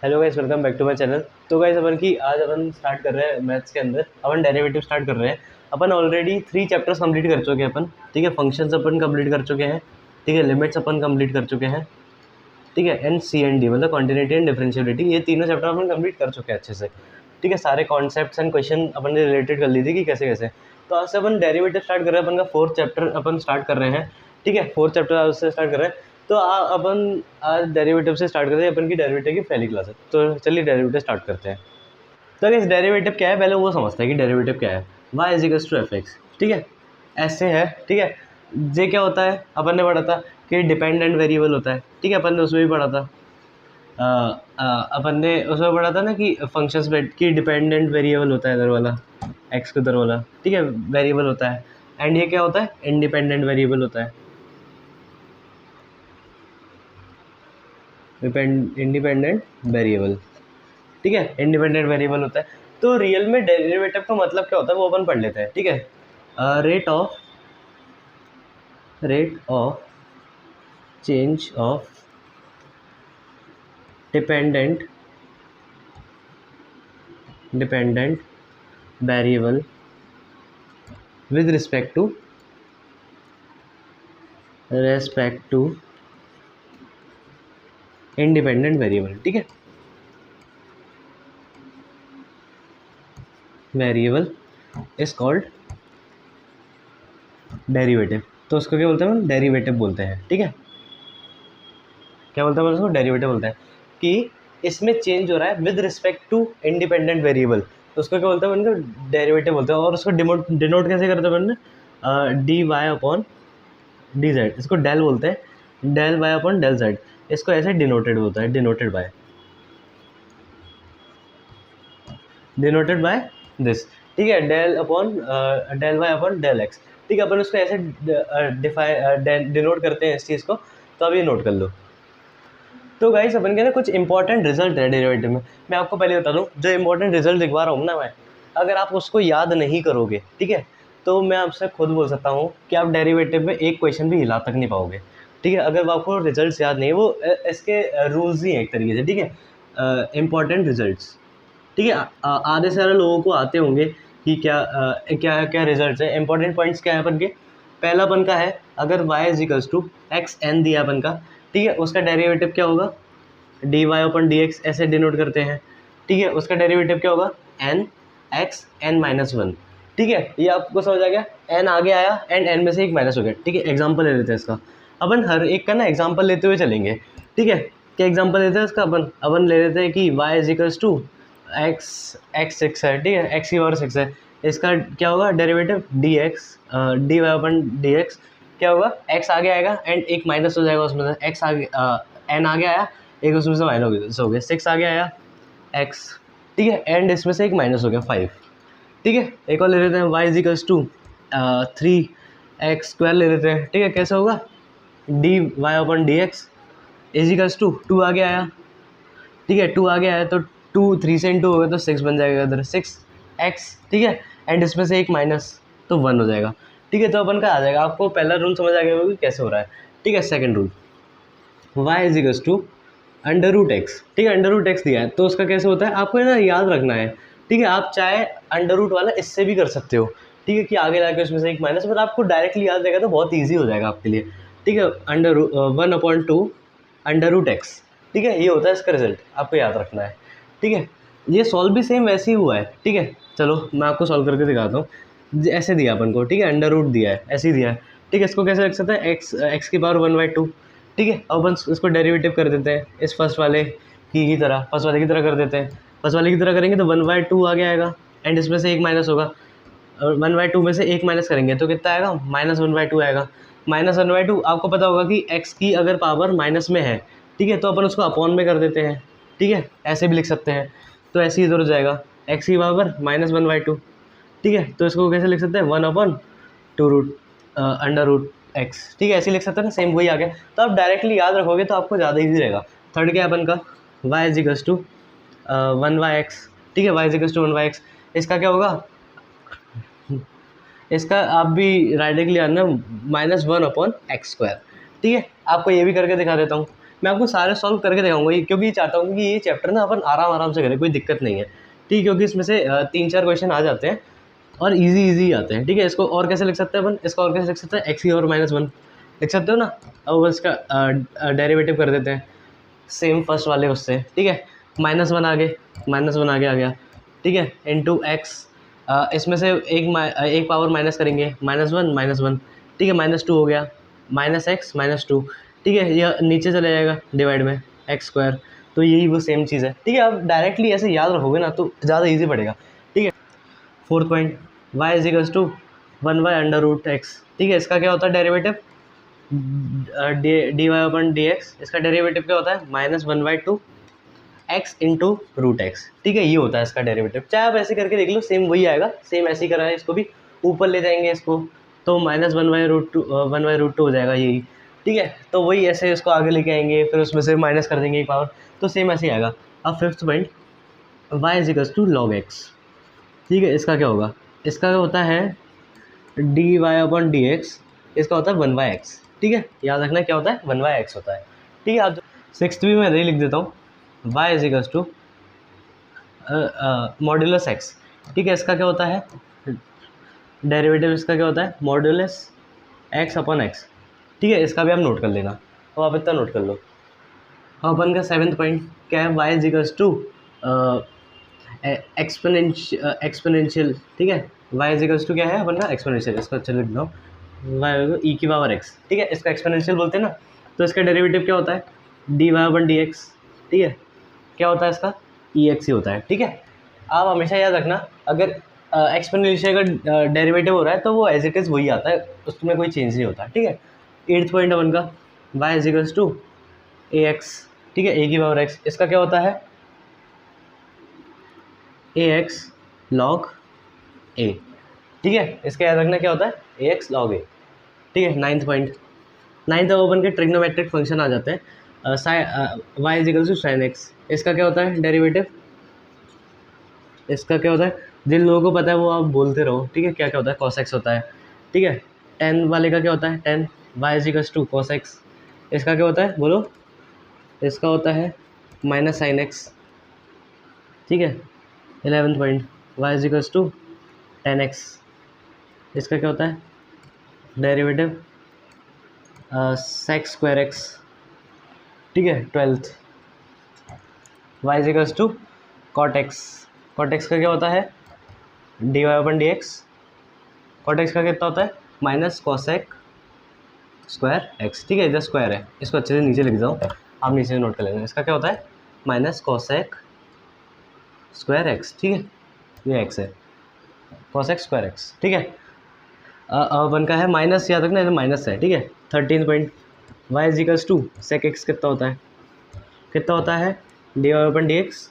Hello guys, welcome back to my channel. तो guys अपन की आज अपन स्टार्ट कर रहे हैं मैथ्स के अंदर अपन डेरिवेटिव स्टार्ट कर रहे हैं। अपन ऑलरेडी 3 चैप्टर्स कंप्लीट कर चुके हैं अपन, ठीक है। फंक्शंस अपन कंप्लीट कर चुके हैं, ठीक है। लिमिट्स अपन कंप्लीट कर चुके हैं, ठीक है। एंड सी एंड डी मतलब कॉन्टिन्यूटी एंड डिफरेंशिएबिलिटी, ये तीनों चैप्टर अपन कंप्लीट कर चुके हैं अच्छे से, ठीक है। सारे कॉन्सेप्ट्स एंड क्वेश्चन अपन ने रिलेटेड कर ली थी कि कैसे कैसे। तो आज से अपन डेरिवेटिव स्टार्ट कर रहे हैं, अपन का 4th चैप्टर अपन स्टार्ट कर रहे हैं, ठीक है। 4th चैप्टर आज से स्टार्ट कर रहे हैं। तो अपन आज डेरिवेटिव से स्टार्ट करते हैं। अपन की डेरिवेटिव की पहली क्लास है, तो चलिए डेरिवेटिव स्टार्ट करते हैं। तो इस डेरिवेटिव क्या है, पहले वो समझते हैं कि डेरिवेटिव क्या है। y is equals to F X, ठीक है। ऐसे है, ठीक है। जे क्या होता है अपन ने पढ़ा था कि डिपेंडेंट वेरिएबल होता है, ठीक है। अपन ने उसमें भी पढ़ा था, अपन ने उसमें पढ़ा था ना कि फंक्शंस में कि डिपेंडेंट वेरिएबल होता है इधर वाला, एक्स को इधर वाला, ठीक है, वेरिएबल होता है। एंड ये क्या होता है, इंडिपेंडेंट वेरिएबल होता है, इंडिपेंडेंट वेरिएबल, ठीक है। इंडिपेंडेंट वेरिएबल होता है। तो रियल में डेरिवेटिव का मतलब क्या होता है वो अपन पढ़ लेते हैं, ठीक है। Rate of change of dependent variable with respect to independent variable, ठीक है। Variable is called derivative. तो उसको क्या बोलते हैं, डेरिवेटिव बोलते हैं, ठीक है। क्या बोलते हैं उसको, डेरिवेटिव बोलते हैं कि इसमें चेंज हो रहा है with respect to independent variable, तो उसको क्या बोलते हैं, उनको डेरिवेटिव बोलते हैं। और उसको डिनोट कैसे करते हैं अपन, D Y upon D Z, इसको डेल बोलते हैं, del Y upon del Z. इसको ऐसे डिनोटेड होता है, डिनोटेड बाय दिस, ठीक है। Del Y upon del X, ठीक है। अपन उसको ऐसे डिनोट करते हैं इस चीज़ को, तो अब ये नोट कर लो। तो गाइस अपन के ना कुछ इंपॉर्टेंट रिजल्ट है डेरिवेटिव में। मैं आपको पहले बता दूं, जो इंपॉर्टेंट रिजल्ट दिखवा रहा हूँ ना मैं, अगर आप उसको याद नहीं करोगे, ठीक है, तो मैं आपसे खुद बोल सकता हूँ कि आप डेरिवेटिव में एक क्वेश्चन भी हिला तक नहीं पाओगे, ठीक है। अगर आपको रिजल्ट्स याद नहीं, वो इसके रूल्स ही हैं एक तरीके से, ठीक है। इंपॉर्टेंट रिजल्ट्स, ठीक है। आधे से ज़्यादा लोगों को आते होंगे कि क्या क्या रिजल्ट्स है। इंपॉर्टेंट पॉइंट्स क्या है अपन के, पहला अपन का है, अगर y is equals to X N दिया अपन का, ठीक है, उसका डेरिवेटिव क्या होगा, D Y upon D X ऐसे डिनोट करते हैं, ठीक है। उसका डेरिवेटिव क्या होगा, N X N minus one, ठीक है। ये आपको समझ आ गया, एन आगे आया एंड एन में से एक माइनस हो गया, ठीक है। एग्जाम्पल ले लेते हैं इसका, अपन हर एक का ना एग्जाम्पल लेते हुए चलेंगे, ठीक है। क्या एग्जाम्पल लेते हैं इसका, अपन ले लेते हैं कि y is equals to X six है, ठीक है, एक्स की पावर 6 है। इसका क्या होगा derivative, D Y upon D x, क्या होगा, एक्स आगे आएगा एंड एक माइनस हो जाएगा उसमें से, एक्स आगे एन आगे आया, एक उसमें से माइनस हो गया, 6 आगे आया एक्स, ठीक है, एंड इसमें से एक माइनस हो गया 5, ठीक है। एक और ले लेते हैं, y is equals to 3x² ले लेते हैं, ठीक है। कैसे होगा, D Y upon D X is equals to 2 आगे आया, ठीक है, 2 आगे आया तो 2 3 से इंटू होगा तो 6 बन जाएगा इधर 6x, ठीक है। एंड इसमें से एक माइनस तो 1 हो जाएगा, ठीक है। तो अपन का आ जाएगा, आपको पहला रूल समझ आ गया होगा कि कैसे हो रहा है, ठीक है। Second rule, y is equals to under root x, ठीक है। अंडर रूट एक्स दिया है तो उसका कैसे होता है, आपको ना याद रखना है, ठीक है। आप चाहे अंडर रूट वाला इससे भी कर सकते हो, ठीक है, कि आगे जाके उसमें से एक माइनस, पर आपको डायरेक्टली याद रहेगा तो बहुत ईजी हो जाएगा आपके लिए, ठीक है। अंडर 1/2 अंडर रूट एक्स, ठीक है, ये होता है इसका रिजल्ट, आपको याद रखना है, ठीक है। ये सॉल्व भी सेम वैसे ही हुआ है, ठीक है। चलो मैं आपको सॉल्व करके दिखाता हूँ। ऐसे दिया अपन को, ठीक है, अंडर रूट दिया है, ऐसे ही दिया है, ठीक है। इसको कैसे रख सकते हैं, एक्स की पावर 1/2, ठीक है। अब अपन इसको डेरिवेटिव कर देते हैं इस फर्स्ट वाले की तरह, फर्स्ट वाले की तरह कर देते हैं। फर्स्ट वाले की तरह करेंगे तो 1/2 आगे आएगा एंड इसमें से एक माइनस होगा, और 1/2 में से एक माइनस करेंगे तो कितना आएगा, -1/2 आएगा। -1/2 आपको पता होगा कि x की अगर पावर माइनस में है, ठीक है, तो अपन उसको अपॉन में कर देते हैं, ठीक है, ऐसे भी लिख सकते हैं। तो ऐसे ही इधर हो जाएगा, x की पावर -1/2, ठीक है। तो इसको कैसे लिख सकते हैं, 1/2 रूट अंडर रूट एक्स, ठीक है, ऐसे लिख सकते हैं ना, सेम वही आ गया। तो आप डायरेक्टली याद रखोगे तो आपको ज़्यादा ईजी रहेगा। थर्ड क्या है अपन का, y is equals to 1/x, ठीक है, y is equals to 1/x। इसका क्या होगा, इसका आप भी डायरेक्टली आना -1/x², ठीक है। आपको ये भी करके दिखा देता हूँ, मैं आपको सारे सॉल्व करके दिखाऊंगा, क्योंकि ये चाहता हूँ कि ये चैप्टर ना अपन आराम आराम से करें, कोई दिक्कत नहीं है, ठीक है, क्योंकि इसमें से 3-4 क्वेश्चन आ जाते हैं और इजी आते हैं, ठीक है। इसको और कैसे लिख सकते हैं अपन, इसको और कैसे लिख सकते हैं, एक्स की और -1 लिख सकते हो ना। अब इसका डेरिवेटिव कर देते हैं सेम फर्स्ट वाले उससे, ठीक है। -1 आ गया, ठीक है, इंटू एक्स, इसमें से एक पावर माइनस करेंगे, -1, ठीक है, -2 हो गया, -x -2, ठीक है, यह नीचे चले जाएगा डिवाइड में x², तो यही वो सेम चीज़ है, ठीक है। आप डायरेक्टली ऐसे याद रखोगे ना तो ज़्यादा ईजी पड़ेगा, ठीक है। 4th पॉइंट, y = 1/√x, ठीक है, इसका क्या होता है डेरिवेटिव, dy/dx, इसका डेरिवेटिव क्या होता है, -1/2 x इंटू √x, ठीक है, ये होता है इसका डेरिवेटिव। चाहे आप ऐसे करके देख लो, सेम वही आएगा, सेम ऐसे ही करा है, इसको भी ऊपर ले जाएंगे इसको, तो -1/√2 हो जाएगा यही, ठीक है। तो वही ऐसे इसको आगे लेके आएंगे, फिर उसमें से माइनस कर देंगे एक पावर, तो सेम ऐसे ही आएगा। अब 5th point, y = log x, ठीक है, इसका क्या होगा, इसका होता है dy/dx, इसका होता है 1/x, ठीक है, याद रखना क्या होता है, 1/x होता है, ठीक है। आप 6th भी मैं यही लिख देता हूँ, y = मॉड्यूलस x, ठीक है, इसका क्या होता है डेरिवेटिव, इसका क्या होता है मॉड्यूलस x/x, ठीक है, इसका भी आप नोट कर लेना, तो आप इतना नोट कर लो। अब अपन का 7th पॉइंट क्या है, y = एक्सपोनेंशियल, ठीक है, y = क्या है अपन का एक्सपोनेंशियल, इसका चलो लिख दो, y e⁻x, ठीक है, इसका एक्सपोनेंशियल बोलते हैं ना, तो इसका डेरिवेटिव क्या होता है dy/dx, ठीक है, क्या होता है इसका ex ही होता है, ठीक है। आप हमेशा याद रखना, अगर एक्सपोनेंशियल का डेरिवेटिव हो रहा है तो वो एज इट इज़ वही आता है, उसमें कोई चेंज नहीं होता, ठीक है। 8th पॉइंट अपन का y = ax, ठीक है, e⁻x, इसका क्या होता है ax log a, ठीक है, इसका याद रखना क्या होता है ax log a, ठीक है। 9th पॉइंट, 9th अपन के ट्रिग्नोमेट्रिक फंक्शन आ जाते हैं, y = sin x, इसका क्या होता है डेरिवेटिव, इसका क्या होता है, जिन लोगों को पता है वो आप बोलते रहो, ठीक है, क्या क्या होता है cos x होता है, ठीक है। 10 वाले का क्या होता है tan, y = cos x, इसका क्या होता है बोलो, इसका होता है -sin x, ठीक है। 11th point, y = tan x, इसका क्या होता है डेरिवेटिव sec²x, ठीक है। 12th, y = cot x, cot x का क्या होता है dy/dx, cot x का कितना होता है -cosec²x, ठीक है, इधर स्क्वायर है, इसको अच्छे से नीचे लिख जाओ, आप नीचे नोट कर लेना, इसका क्या होता है -cosec²x, ठीक है, ये x है cosec²x, ठीक है। अपन का है माइनस, याद रखना इधर माइनस है, ठीक है। 13th point, y = sec x कितना होता है dy/dx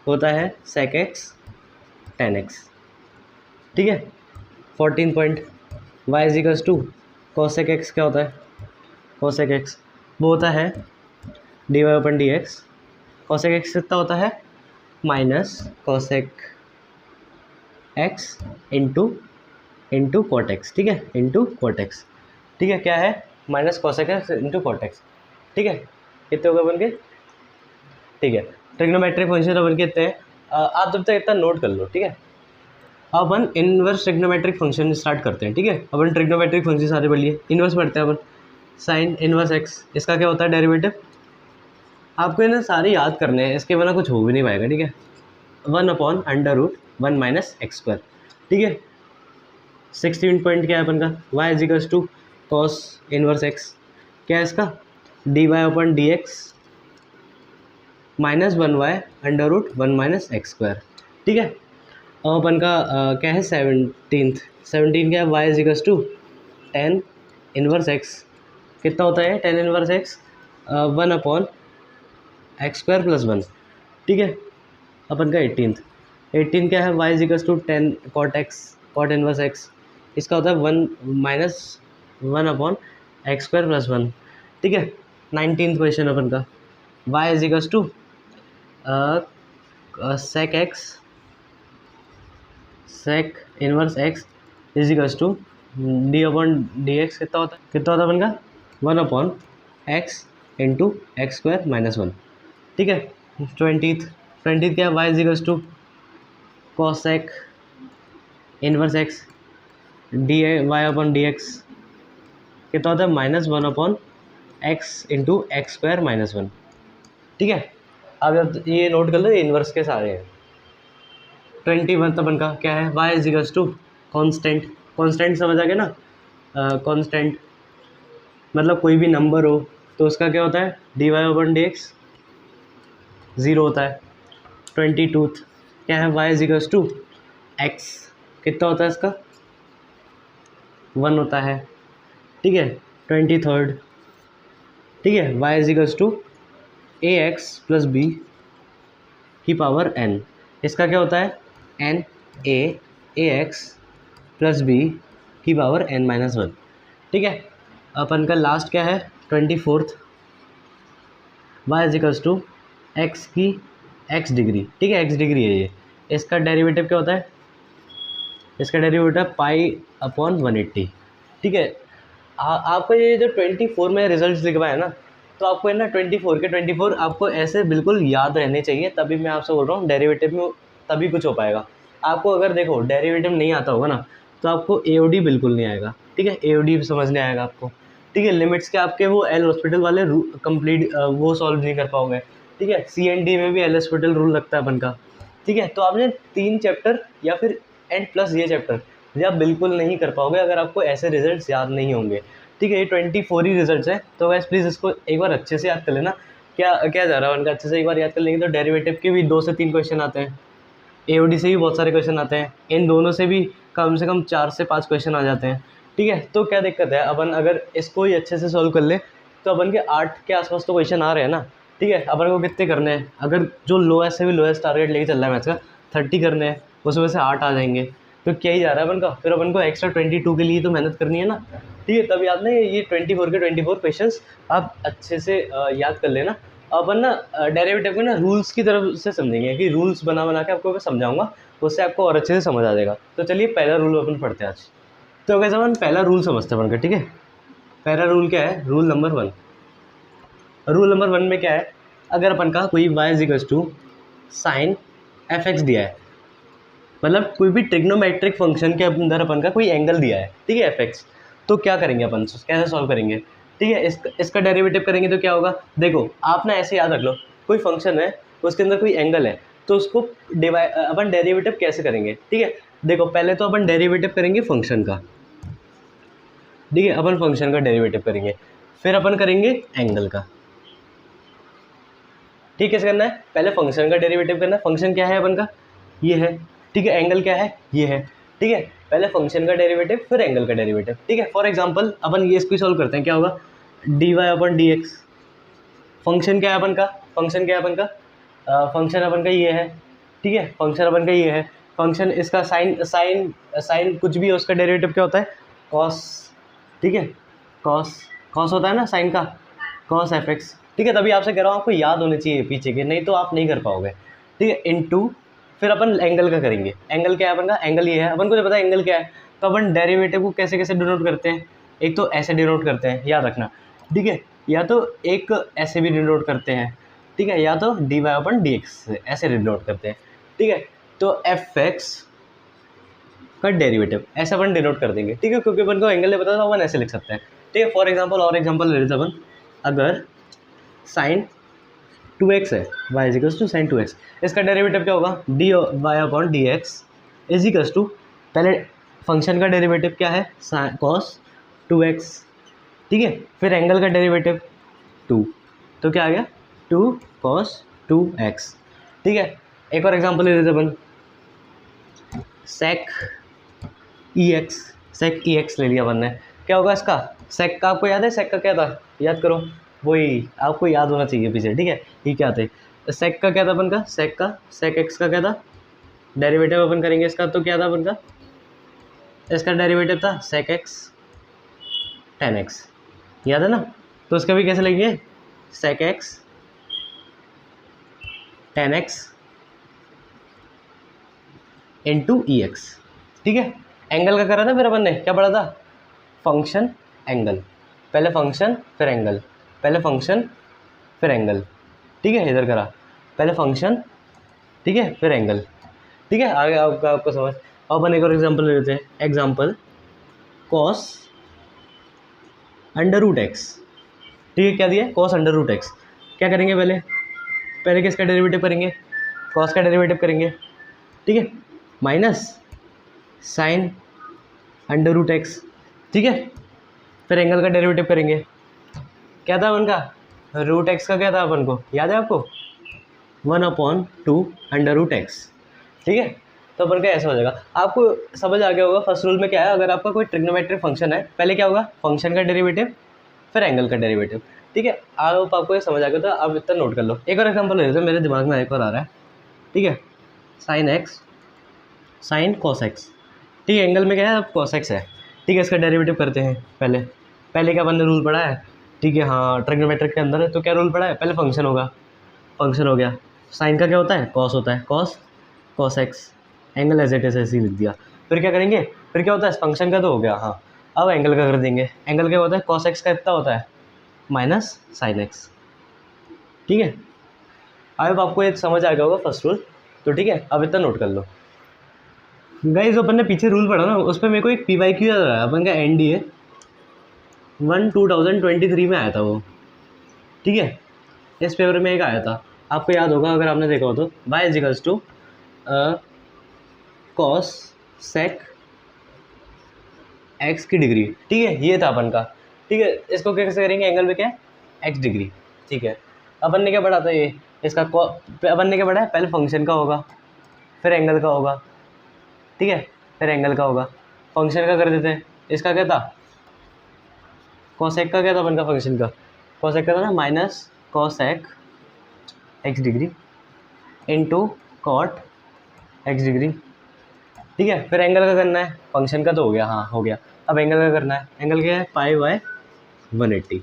होता है sec x tan x, ठीक है। 14th point, y = cosec x, क्या होता है cosec x, वो होता है dy/dx, cosec x कितना होता है -cosec x into cot x, ठीक है, इंटू cot x, ठीक है, क्या है -cosec x into cot x, ठीक है, कितने हो गए बन के, ठीक है। ट्रिग्नोमेट्रिक फंक्शन अपन के इतने हैं, आप जब तक इतना नोट कर लो, ठीक है। अब अपन इनवर्स ट्रिग्नोमेट्रिक फंक्शन स्टार्ट करते हैं, ठीक है। अपन ट्रिग्नोमेट्रिक फंक्शन सारे पढ़ लिए, इनवर्स पढ़ते हैं अपन, साइन इनवर्स x, इसका क्या होता है डेरिवेटिव, आपको इन्हें सारे याद करने हैं, इसके बिना कुछ हो भी नहीं पाएगा, ठीक है। 1/√1 - x², ठीक है। 16 पॉइंट क्या है अपन का, y = cos इनवर्स x, क्या है इसका dy/dx -1/√1 - x², ठीक है। अब अपन का क्या है 17 क्या है, y = tan इनवर्स x, कितना होता है tan इनवर्स x 1/x² + 1, ठीक है। अपन का 18 क्या है, y = tan cot inverse x, इसका होता है 1/x² + 1, ठीक है। 19th क्वेश्चन अपन का, y = sec inverse x dy/dx, कितना होता है अपन का 1/x into x square minus 1, ठीक है। 20th क्या है, Y is equals to cosec inverse X D Y upon D X कितना होता है, -1/x into x square minus 1, ठीक है। अब ये नोट कर लो, ये इन्वर्स के सारे हैं। 21 अपन का क्या है, y is equals to constant समझ आ गया ना, कॉन्स्टेंट मतलब कोई भी नंबर हो तो उसका क्या होता है, D Y upon D X 0 होता है। 22th क्या है, y is equals to X कितना होता है इसका 1 होता है, ठीक है। 23rd ठीक है, y is equals to a x plus b की पावर n, इसका क्या होता है n a x plus b की पावर n माइनस 1, ठीक है। अपन का लास्ट क्या है 24th, y is equals to x की x डिग्री, ठीक है, x डिग्री है ये, इसका डेरिवेटिव क्या होता है, इसका डेरिवेटिव पाई अपॉन 180, ठीक है। आपको ये जो 24 में रिजल्ट्स लिखवाए ना, तो आपको है ना 24 के 24 आपको ऐसे बिल्कुल याद रहने चाहिए, तभी मैं आपसे बोल रहा हूँ डेरिवेटिव में तभी कुछ हो पाएगा। आपको अगर देखो डेरिवेटिव नहीं आता होगा ना, तो आपको एओडी बिल्कुल नहीं आएगा, ठीक है, एओडी समझ नहीं आएगा आपको, ठीक है। लिमिट्स के आपके वो एल हॉस्पिटल वाले कंप्लीट वो सॉल्व नहीं कर पाओगे, ठीक है। CND में भी एल हॉस्पिटल रूल लगता है अपन का, ठीक है। तो आपने 3 चैप्टर या फिर एंड प्लस ये चैप्टर ये आप बिल्कुल नहीं कर पाओगे अगर आपको ऐसे रिजल्ट्स याद नहीं होंगे, ठीक है। ये 24 ही रिजल्ट्स है, तो वैसे प्लीज़ इसको एक बार अच्छे से याद कर लेना, क्या क्या जा रहा है उनका, अच्छे से एक बार याद कर लेंगे तो डेरिवेटिव के भी 2 से 3 क्वेश्चन आते हैं, एओडी से भी बहुत सारे क्वेश्चन आते हैं, इन दोनों से भी कम से कम 4 से 5 क्वेश्चन आ जाते हैं, ठीक है। तो क्या दिक्कत है, अपन अगर इसको ही अच्छे से सॉल्व कर ले तो अपन के 8 के आसपास तो क्वेश्चन आ रहे हैं ना, ठीक है। अपन को कितने करने हैं, अगर जो लोएस्ट से भी लोएस्ट टारगेट लेके चल रहा है मैथ्स का 30 करने हैं, उसमें से 8 आ जाएंगे, तो क्या ही जा रहा है अपन का, फिर अपन को एक्स्ट्रा 22 के लिए तो मेहनत करनी है ना, ठीक है। तब याद नहीं, ये 24 के 24 क्वेश्चंस आप अच्छे से याद कर लेना। अपन ना डेरिवेटिव को ना रूल्स की तरफ से समझेंगे, कि रूल्स बना के आपको मैं समझाऊंगा, उससे आपको और अच्छे से समझ आ जाएगा। तो चलिए पहला रूल अपन पढ़ते हैं आज। तो कैसे अपन पहला रूल समझते हैं अपन का, ठीक है। पहला रूल क्या है, रूल नंबर 1। रूल नंबर 1 में क्या है, अगर अपन का कोई y is equals to sine fx दिया है, मतलब कोई भी ट्रिग्नोमेट्रिक फंक्शन के अंदर अपन का कोई एंगल दिया है, ठीक है, fx, तो क्या करेंगे अपन, कैसे सॉल्व करेंगे, ठीक है। इसका डेरिवेटिव करेंगे तो क्या होगा, देखो आप ना ऐसे याद रख लो, कोई फंक्शन है उसके अंदर कोई एंगल है, तो उसको अपन डेरिवेटिव कैसे करेंगे, ठीक है। देखो पहले तो अपन डेरिवेटिव करेंगे फंक्शन का, ठीक है, अपन फंक्शन का डेरिवेटिव करेंगे, फिर अपन करेंगे एंगल का, ठीक है। कैसे करना है, पहले फंक्शन का डेरिवेटिव करना है, फंक्शन क्या है अपन का, ये है, ठीक है। एंगल क्या है, ये है, ठीक है। पहले फंक्शन का डेरिवेटिव फिर एंगल का डेरिवेटिव, ठीक है। फॉर एग्जांपल अपन ये इसको सॉल्व करते हैं, क्या होगा, dy अपन dx, फंक्शन क्या है अपन का, फंक्शन क्या है अपन का, फंक्शन अपन का ये है, ठीक है, फंक्शन अपन का ये है, फंक्शन इसका साइन कुछ भी है उसका डेरिवेटिव क्या होता है, कॉस, ठीक है, कॉस होता है ना साइन का, कॉस fx, ठीक है। तभी आपसे कह रहा हूँ आपको याद होने चाहिए पीछे के, नहीं तो आप नहीं कर पाओगे, ठीक है। इनटू फिर अपन एंगल का करेंगे, एंगल क्या है अपन का, एंगल ये है, अपन को जो पता है एंगल क्या है, तो अपन डेरिवेटिव को कैसे कैसे डिनोट करते हैं, एक तो ऐसे डिनोट करते हैं, याद रखना, ठीक है, या तो एक ऐसे भी डिनोट करते हैं, ठीक है, या तो dy अपन dx ऐसे डिनोट करते हैं, ठीक है। तो fx का डेरिवेटिव ऐसे अपन डिनोट कर देंगे, ठीक है, क्योंकि अपन को एंगल नहीं पता तो अपन ऐसे लिख सकते हैं, ठीक है। फॉर एग्जाम्पल और एग्जाम्पल ले लेते अपन, अगर साइन 2x है, y is equals to sine 2x, इसका डेरिवेटिव क्या होगा, dy upon dx is equals to, पहले फंक्शन का डेरिवेटिव क्या है, cos 2x, ठीक है, फिर एंगल का डेरिवेटिव 2, तो क्या आ गया 2 cos 2x, ठीक है। एक और एग्जांपल ले लेते अपन, sec ex ले लिया अपन ने, क्या होगा इसका, sec का आपको याद है, sec का क्या था, याद करो, वही आपको याद होना चाहिए पीछे, ठीक है। ये क्या थे, सेक का क्या था अपन का, सेक एक्स का क्या था, डेरिवेटिव अपन करेंगे इसका, तो क्या था अपन का, इसका डेरिवेटिव था सेक एक्स tan x, याद है ना। तो इसका भी कैसे लिखेंगे, sec X tan x into E X, ठीक है। एंगल का करा था फिर अपन ने, क्या पढ़ा था, फंक्शन एंगल, पहले फंक्शन फिर एंगल, पहले फंक्शन फिर एंगल, ठीक है, इधर करा, पहले फंक्शन, ठीक है, फिर एंगल, ठीक है, आगे आपको समझ। अब अपन एक और एग्जांपल ले लेते हैं, example cos under root x, ठीक है, क्या दिया है, कॉस अंडर रूट एक्स। क्या करेंगे, पहले पहले किसका डेरिवेटिव करेंगे, कॉस का डेरिवेटिव करेंगे, ठीक है, minus sine under root x, ठीक है, फिर एंगल का डेरिवेटिव करेंगे। क्या था अपन का, रूट एक्स का क्या था अपन को याद है आपको, 1/2 अंडर रूट एक्स, ठीक है। तो अपन का ऐसा हो जाएगा, आपको समझ आ गया होगा फर्स्ट रूल में क्या है, अगर आपका कोई ट्रिग्नोमेट्रिक फंक्शन है, पहले क्या होगा, फंक्शन का डेरिवेटिव फिर एंगल का डेरिवेटिव, ठीक है। आप आपको ये समझ आ गया, तो आप इतना नोट कर लो। एक और एग्जांपल ले लेते हैं, मेरे दिमाग में एक और आ रहा है, ठीक है, sine x sine cos x, ठीक है, एंगल में क्या है, अब कॉस एक्स है, ठीक है, इसका डेरिवेटिव करते हैं। पहले पहले क्या अपन ने रूल पढ़ा है, ठीक है, हाँ, ट्रिग्नोमेट्रिक के अंदर है तो क्या रूल पढ़ा है, पहले फंक्शन होगा, फंक्शन हो गया, साइन का क्या होता है, कॉस होता है, cos cos x, angle as it is ऐसे ही लिख दिया। फिर क्या करेंगे, फिर क्या होता है, फंक्शन का तो हो गया, हाँ, अब एंगल का कर देंगे। एंगल क्या होता है, कॉस एक्स का इतना होता है माइनस साइन एक्स, ठीक है। अब आपको ये समझ आ गया होगा फर्स्ट रूल, तो ठीक है, अब इतना नोट कर लो। गाइस जो अपन ने पीछे रूल पढ़ा ना, उस पर मेरे को एक PYQ याद आ रहा है, अपन का NDA 2023 में आया था वो, ठीक है, इस पेपर में एक आया था, आपको याद होगा अगर आपने देखा हो तो, y is equals to cosec x की डिग्री, ठीक है, ये था अपन का, ठीक है। इसको कैसे करेंगे, एंगल में क्या है, एक्स डिग्री, ठीक है। अपन ने क्या पढ़ा था, ये इसका अपन ने क्या पढ़ा है, पहले फंक्शन का होगा फिर एंगल का होगा, ठीक है, फिर एंगल का होगा, फंक्शन का कर देते हैं। इसका क्या था, कॉसेक का क्या था अपन का, फंक्शन का कॉसेक का था ना, minus cosec x degree into cot x degree, ठीक है। फिर एंगल का करना है, फंक्शन का तो हो गया, हाँ हो गया, अब एंगल का करना है। एंगल क्या है, π/180,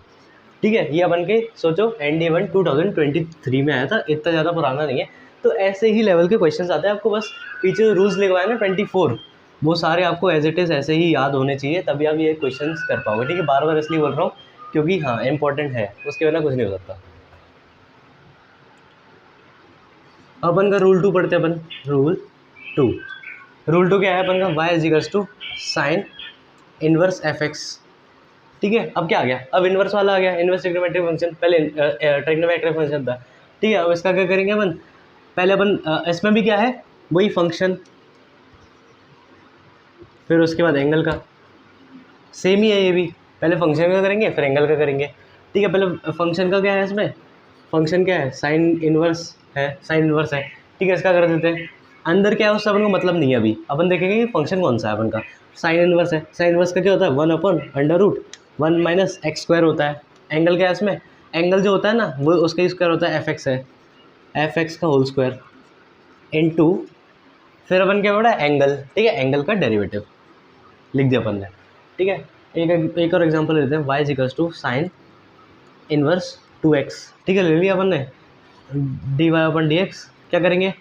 ठीक है। ये अपन के सोचो NDA 1 2023 में आया था, इतना ज़्यादा पुराना नहीं है। तो ऐसे ही लेवल के क्वेश्चंस आते हैं, आपको बस पीछे रूल्स लिखवाए ना 24, वो सारे आपको एज इट इज़ ऐसे ही याद होने चाहिए, तभी आप ये क्वेश्चंस कर पाओगे, ठीक है। बार बार इसलिए बोल रहा हूँ क्योंकि हाँ इंपॉर्टेंट है, उसके बिना कुछ नहीं हो सकता। अपन का रूल 2 पढ़ते हैं अपन, रूल 2 क्या है अपन का, y is equals to sine inverse fx, ठीक है। अब क्या आ गया, अब इनवर्स वाला आ गया, इनवर्स ट्रिग्नोमेट्रिक फंक्शन, पहले ट्रिग्नोमेट्रिक फंक्शन था, ठीक है। अब इसका क्या करेंगे अपन, पहले अपन इसमें भी क्या है, वही फंक्शन, फिर उसके बाद एंगल का, सेम ही है ये भी, पहले फंक्शन का करेंगे फिर एंगल का करेंगे, ठीक है। पहले फंक्शन का क्या है, इसमें फंक्शन क्या है, साइन इनवर्स है, साइन इनवर्स है, ठीक है, इसका कर देते हैं। अंदर क्या है उससे अपन को मतलब नहीं है, अभी अपन देखेंगे कि फंक्शन कौन सा है अपन का, साइन इनवर्स है, साइन इनवर्स का क्या होता है, 1/√1 माइनस एक्स स्क्वायर होता है। एंगल क्या है इसमें, एंगल जो होता है ना वो उसका स्क्वायर होता है, fx है, fx का होल स्क्वायर इनटू, फिर अपन क्या पढ़ा है, एंगल, ठीक है, एंगल का डेरिवेटिव लिख दिया अपन ने, ठीक है। एक और एग्जांपल लेते हैं, y is equals to sine inverse 2x, ठीक है, ले लिया अपन ने, dy/dx। क्या करेंगे,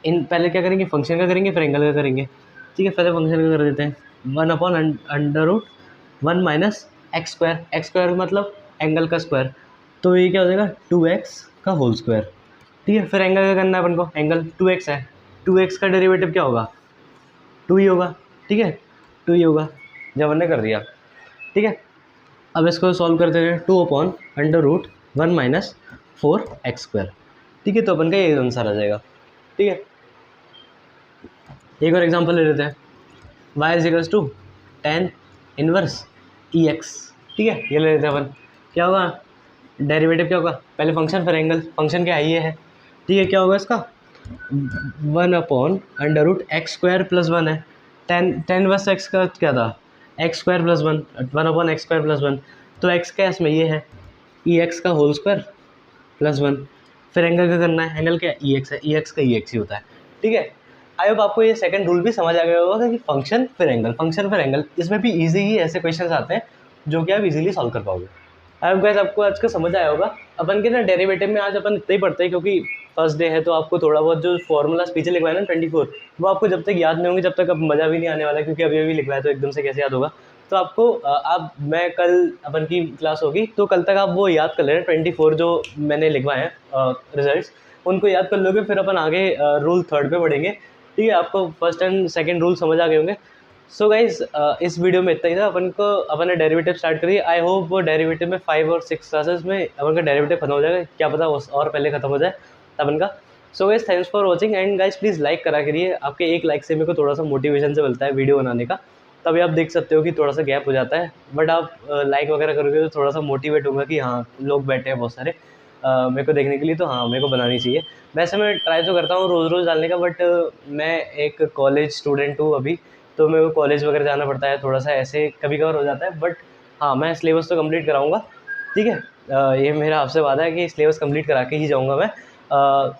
इन पहले क्या करेंगे, फंक्शन का करेंगे फिर एंगल का करेंगे, ठीक है। पहले फंक्शन का कर देते हैं, 1/√1 minus x square, x square मतलब एंगल का स्क्वायर, तो ये क्या हो जाएगा 2x का होल स्क्वायर, ठीक है। फिर एंगल का करना है अपन को, एंगल 2x है, 2x का डेरिवेटिव क्या होगा, 2 ही होगा, ठीक है, 2 ही होगा, जब हमने कर दिया, ठीक है। अब इसको सॉल्व करते हैं, 2/√1 माइनस 4x स्क्वायर, ठीक है, तो अपन का ये आंसर आ जाएगा, ठीक है। एक और एग्जांपल ले लेते हैं, y is equals to tan inverse ex, ठीक है, ये ले लेते हैं अपन। क्या होगा, डेरिवेटिव क्या होगा, पहले फंक्शन फिर एंगल, फंक्शन क्या है ये है, ठीक है। क्या होगा इसका 1/√x स्क्वायर प्लस 1 है, tan इनवर्स x का क्या था, x square plus 1, 1/x square plus 1, तो x क्या है इसमें, ये है ex का होल स्क्वायर प्लस 1, फिर एंगल का करना है, एंगल क्या है ex है, ex का ex ही होता है, ठीक है। आई होप आपको ये सेकंड रूल भी समझ आ गया होगा कि फंक्शन फिर एंगल, फंक्शन फिर एंगल, इसमें भी इजी ही ऐसे क्वेश्चंस आते हैं जो कि आप इजीली सॉल्व कर पाओगे। आई होप गाइस आपको आज का समझ आया होगा। अपन के ना डेरिवेटिव में आज अपन इतना ही पढ़ते हैं क्योंकि फर्स्ट डे है, तो आपको थोड़ा बहुत जो फॉर्मूला पीछे लिखवाए ना 24, वो आपको जब तक याद नहीं होंगे जब तक अब मज़ा भी नहीं आने वाला, क्योंकि अभी अभी लिखवाया तो एकदम से कैसे याद होगा। तो आपको आप मैं कल अपन की क्लास होगी तो कल तक आप वो याद कर लेना 24 जो मैंने लिखवाए हैं रिजल्ट्स, उनको याद कर लोगे, फिर अपन आगे रूल थर्ड पे पढ़ेंगे। ठीक है, आपको फर्स्ट एंड सेकंड रूल समझ आ गए होंगे। सो गाइज इस वीडियो में इतना ही था। अपन ने डेरिवेटिव स्टार्ट करी। आई होप वो डेरिवेटिव में 5 और 6 क्लासेस में अपन का डेरिवेटिव खत्म हो जाएगा, क्या पता और पहले खत्म हो जाए अपन का। So guys thanks for watching and guys please like करा करिए, आपके एक लाइक से मेरे को थोड़ा सा मोटिवेशन से मिलता है वीडियो बनाने का। तभी आप देख सकते हो कि थोड़ा सा गैप हो जाता है, बट आप लाइक वगैरह करोगे तो थोड़ा सा मोटिवेट होगा कि हाँ लोग बैठे हैं बहुत सारे मेरे को देखने के लिए, तो हाँ मेरे को बनानी चाहिए। वैसे मैं ट्राई तो करता हूँ रोज़ रोज़ डालने का, बट मैं एक कॉलेज स्टूडेंट हूँ अभी, तो मेरे को कॉलेज वगैरह जाना पड़ता है, थोड़ा सा ऐसे कभी कभार हो जाता है। बट हाँ मैं सिलेबस तो कंप्लीट कराऊंगा। ठीक है, ये मेरा आपसे वादा है कि सिलेबस कंप्लीट करा के ही जाऊंगा मैं।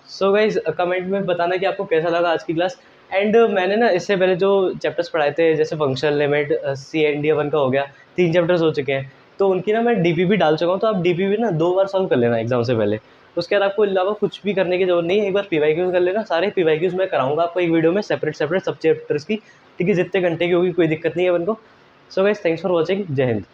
सो गाइज कमेंट में बताना कि आपको कैसा लगा आज की क्लास। एंड मैंने ना इससे पहले जो चैप्टर्स पढ़ाए थे, जैसे फंक्शनल लिमिट, CND अपन का हो गया, 3 चैप्टर्स हो चुके हैं, तो उनकी ना मैं DPP डाल चुका हूँ, तो आप DPP ना 2 बार सॉल्व कर लेना एग्जाम से पहले। उसके बाद आपको अलावा कुछ भी करने की जरूरत नहीं है, एक बार PYQs कर लेना। सारे PYQs मैं कराऊंगा आपको एक वीडियो में सेपरेट सेपरेट सब चैप्टर्स की। ठीक है, जितने घंटे की होगी कोई दिक्कत नहीं है अपन को। So guys thanks for watching, जय हिंद।